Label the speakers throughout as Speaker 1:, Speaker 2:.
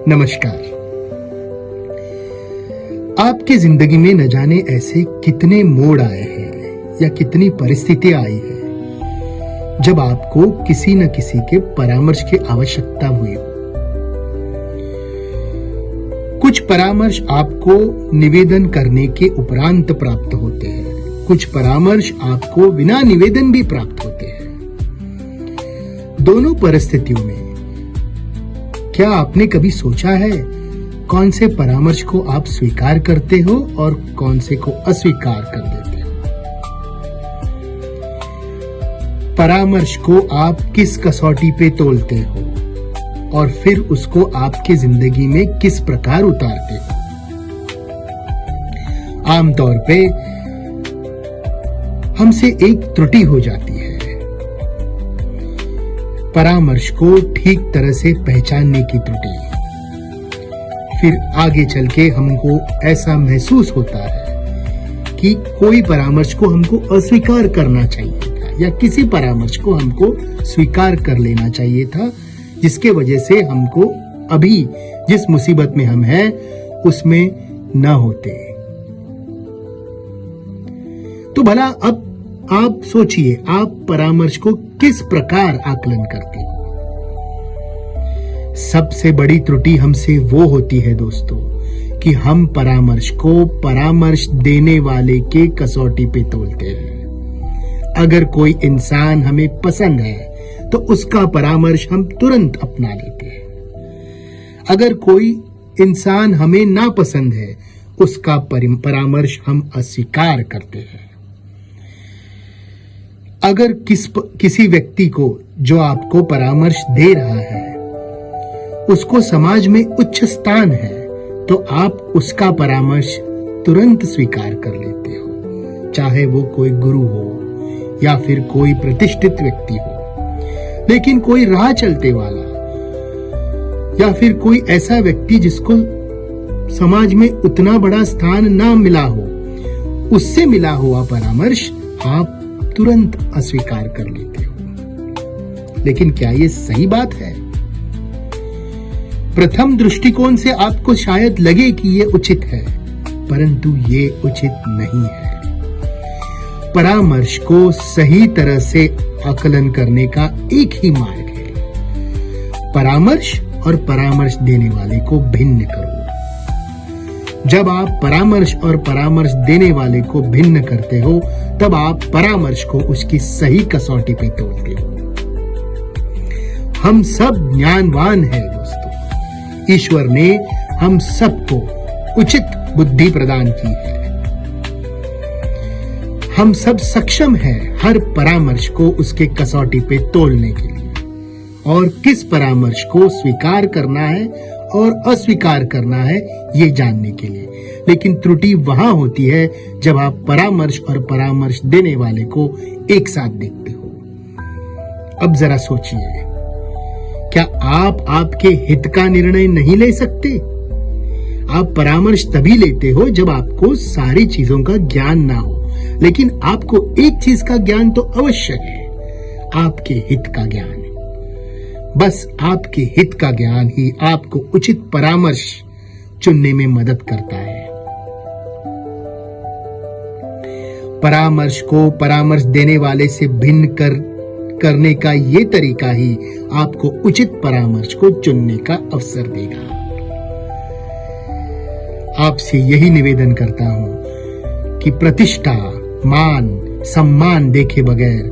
Speaker 1: नमस्कार। आपकी जिंदगी में न जाने ऐसे कितने मोड़ आए हैं या कितनी परिस्थितियां आई है जब आपको किसी न किसी के परामर्श की आवश्यकता हुई हो। कुछ परामर्श आपको निवेदन करने के उपरांत प्राप्त होते हैं, कुछ परामर्श आपको बिना निवेदन भी प्राप्त होते हैं। दोनों परिस्थितियों में क्या आपने कभी सोचा है कौन से परामर्श को आप स्वीकार करते हो और कौन से को अस्वीकार कर देते हो? परामर्श को आप किस कसौटी पे तोलते हो और फिर उसको आपकी जिंदगी में किस प्रकार उतारते हो? आमतौर पे हमसे एक त्रुटि हो जाती है, परामर्श को ठीक तरह से पहचानने की त्रुटि। फिर आगे चल के हमको ऐसा महसूस होता है कि कोई परामर्श को हमको अस्वीकार करना चाहिए था या किसी परामर्श को हमको स्वीकार कर लेना चाहिए था, जिसके वजह से हमको अभी जिस मुसीबत में हम हैं उसमें न होते। तो भला अब आप सोचिए, आप परामर्श को किस प्रकार आकलन करते हो? सबसे बड़ी त्रुटि हमसे वो होती है दोस्तों कि हम परामर्श को परामर्श देने वाले के कसौटी पे तोलते हैं। अगर कोई इंसान हमें पसंद है तो उसका परामर्श हम तुरंत अपना लेते हैं। अगर कोई इंसान हमें नापसंद है उसका परामर्श हम अस्वीकार करते हैं। अगर किसी व्यक्ति को जो आपको परामर्श दे रहा है उसको समाज में उच्च स्थान है तो आप उसका परामर्श तुरंत स्वीकार कर लेते हो, चाहे वो कोई गुरु हो या फिर कोई प्रतिष्ठित व्यक्ति हो। लेकिन कोई राह चलते वाला या फिर कोई ऐसा व्यक्ति जिसको समाज में उतना बड़ा स्थान ना मिला हो, उससे मिला हुआ परामर्श आप तुरंत अस्वीकार कर लेते हो। लेकिन क्या ये सही बात है? प्रथम दृष्टिकोण से आपको शायद लगे कि ये उचित है, परंतु ये उचित नहीं है। परामर्श को सही तरह से आकलन करने का एक ही मार्ग है, परामर्श और परामर्श देने वाले को भिन्न करो। जब आप परामर्श और परामर्श देने वाले को भिन्न करते हो तब आप परामर्श को उसकी सही कसौटी पे तोलते हो। हम सब ज्ञानवान हैं दोस्तों, ईश्वर ने हम सबको उचित बुद्धि प्रदान की है। हम सब सक्षम हैं हर परामर्श को उसके कसौटी पे तोलने के लिए और किस परामर्श को स्वीकार करना है और अस्वीकार करना है ये जानने के लिए। लेकिन त्रुटि वहां होती है जब आप परामर्श और परामर्श देने वाले को एक साथ देखते हो। अब जरा सोचिए, क्या आप आपके हित का निर्णय नहीं ले सकते? आप परामर्श तभी लेते हो जब आपको सारी चीजों का ज्ञान ना हो, लेकिन आपको एक चीज का ज्ञान तो अवश्य है, आपके हित का ज्ञान। बस आपके हित का ज्ञान ही आपको उचित परामर्श चुनने में मदद करता है। परामर्श को परामर्श देने वाले से भिन्न करने का ये तरीका ही आपको उचित परामर्श को चुनने का अवसर देगा। आपसे यही निवेदन करता हूं कि प्रतिष्ठा, मान, सम्मान देखे बगैर,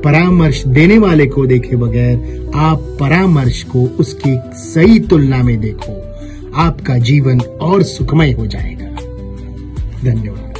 Speaker 1: परामर्श देने वाले को देखे बगैर आप परामर्श को उसकी सही तुलना में देखो, आपका जीवन और सुखमय हो जाएगा। धन्यवाद।